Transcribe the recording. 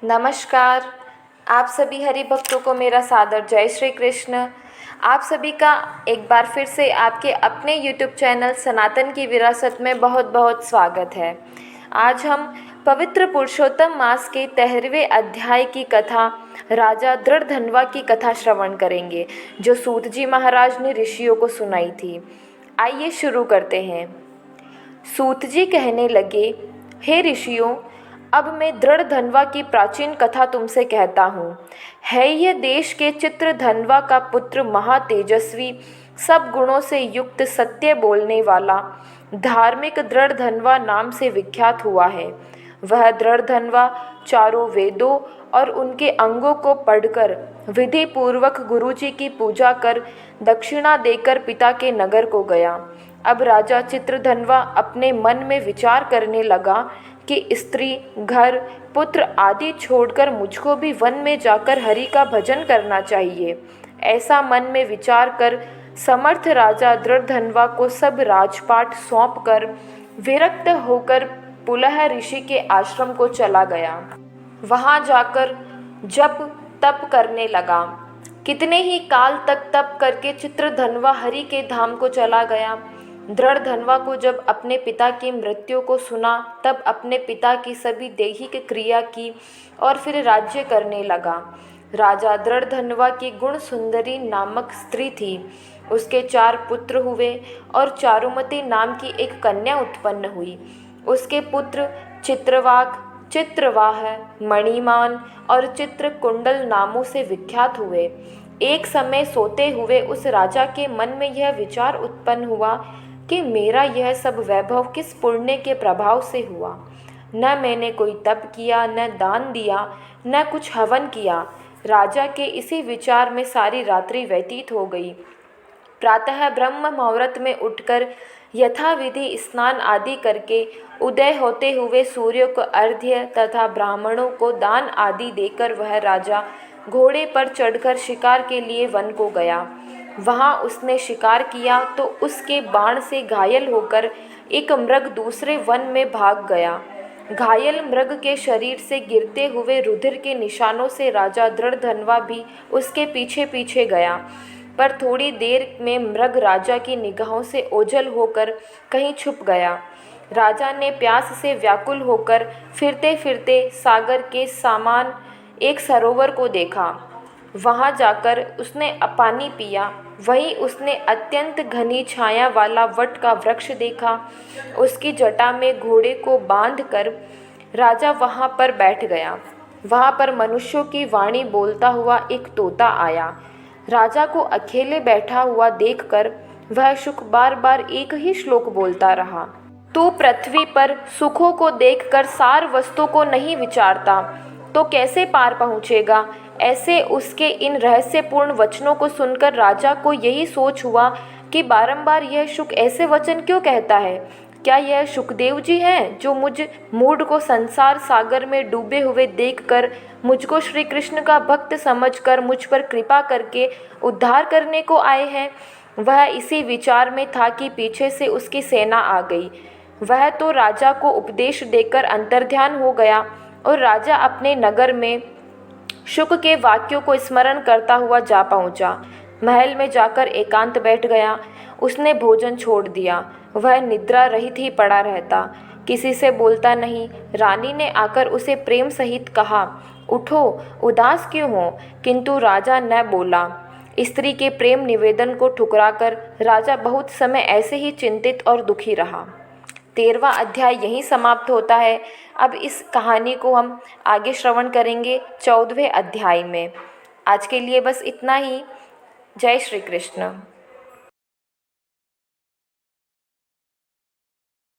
नमस्कार। आप सभी हरि भक्तों को मेरा सादर जय श्री कृष्ण। आप सभी का एक बार फिर से आपके अपने YouTube चैनल सनातन की विरासत में बहुत बहुत स्वागत है। आज हम पवित्र पुरुषोत्तम मास के 13वें अध्याय की कथा राजा दृढ़धनवा की कथा श्रवण करेंगे, जो सूत जी महाराज ने ऋषियों को सुनाई थी। आइए शुरू करते हैं। सूत जी कहने लगे, हे ऋषियों, अब मैं दृढ़धनवा की प्राचीन कथा तुमसे कहता हूँ। है यह देश के चित्रधनवा का पुत्र महातेजस्वी, सब गुणों से युक्त, सत्य बोलने वाला, धार्मिक दृढ़धनवा नाम से विख्यात हुआ है। वह दृढ़धनवा चारों वेदों और उनके अंगों को पढ़कर विधि पूर्वक गुरुजी की पूजा कर दक्षिणा देकर पिता के नगर को गया। अब राजा चित्रधनवा अपने मन में विचार करने लगा कि स्त्री, घर, पुत्र आदि छोड़कर मुझको भी वन में जाकर हरि का भजन करना चाहिए। ऐसा मन में विचार कर समर्थ राजा दृढ़धनवा को सब राजपाट सौंपकर विरक्त होकर पुलह ऋषि के आश्रम को चला गया। वहां जाकर जप तप करने लगा। कितने ही काल तक तप करके चित्रधनवा हरि के धाम को चला गया। दृढ़धनवा को जब अपने पिता की मृत्यु को सुना, तब अपने पिता की सभी दैहिक क्रिया की और फिर राज्य करने लगा। राजा दृढ़धनवा की गुण सुंदरी नामक स्त्री थी। उसके 4 पुत्र हुए और चारुमती नाम की एक कन्या उत्पन्न हुई। उसके पुत्र चित्रवाक, चित्रवाह, मणिमान और चित्रकुंडल नामों से विख्यात हुए। एक समय सोते हुए उस राजा के मन में यह विचार उत्पन्न हुआ कि मेरा यह सब वैभव किस पुण्य के प्रभाव से हुआ। न मैंने कोई तप किया, न दान दिया, न कुछ हवन किया। राजा के इसी विचार में सारी रात्रि व्यतीत हो गई। प्रातः ब्रह्म मुहूर्त में उठकर यथाविधि स्नान आदि करके उदय होते हुए सूर्य को अर्घ्य तथा ब्राह्मणों को दान आदि देकर वह राजा घोड़े पर चढ़कर शिकार के लिए वन को गया। वहां उसने शिकार किया तो उसके बाण से घायल होकर एक मृग दूसरे वन में भाग गया। घायल मृग के शरीर से गिरते हुए रुधिर के निशानों से राजा दृढ़धनवा भी उसके पीछे पीछे गया, पर थोड़ी देर में मृग राजा की निगाहों से ओझल होकर कहीं छुप गया। राजा ने प्यास से व्याकुल होकर फिरते फिरते सागर के समान एक सरोवर को देखा। वहां जाकर उसने पानी पिया। वहीं उसने अत्यंत घनी छाया वाला वट का वृक्ष देखा। उसकी जटा में घोड़े को बांधकर राजा वहां पर बैठ गया। वहां पर मनुष्यों की वाणी बोलता हुआ एक तोता आया। राजा को अकेले बैठा हुआ देखकर वह शुक बार बार एक ही श्लोक बोलता रहा। तू पृथ्वी पर सुखों को देखकर सार वस्तु को नहीं विचारता तो कैसे पार पहुँचेगा। ऐसे उसके इन रहस्यपूर्ण वचनों को सुनकर राजा को यही सोच हुआ कि बारंबार यह शुक ऐसे वचन क्यों कहता है। क्या यह शुकदेव जी हैं जो मुझ मूढ़ को संसार सागर में डूबे हुए देखकर मुझको श्री कृष्ण का भक्त समझकर मुझ पर कृपा करके उद्धार करने को आए हैं। वह इसी विचार में था कि पीछे से उसकी सेना आ गई। वह तो राजा को उपदेश देकर अंतर्ध्यान हो गया और राजा अपने नगर में शुक के वाक्यों को स्मरण करता हुआ जा पहुंचा। महल में जाकर एकांत बैठ गया। उसने भोजन छोड़ दिया। वह निद्रा रहित ही पड़ा रहता, किसी से बोलता नहीं। रानी ने आकर उसे प्रेम सहित कहा, उठो, उदास क्यों हो। किंतु राजा न बोला। स्त्री के प्रेम निवेदन को ठुकराकर राजा बहुत समय ऐसे ही चिंतित और दुखी रहा। 13वां अध्याय यहीं समाप्त होता है। अब इस कहानी को हम आगे श्रवण करेंगे 14वें अध्याय में। आज के लिए बस इतना ही। जय श्री कृष्ण।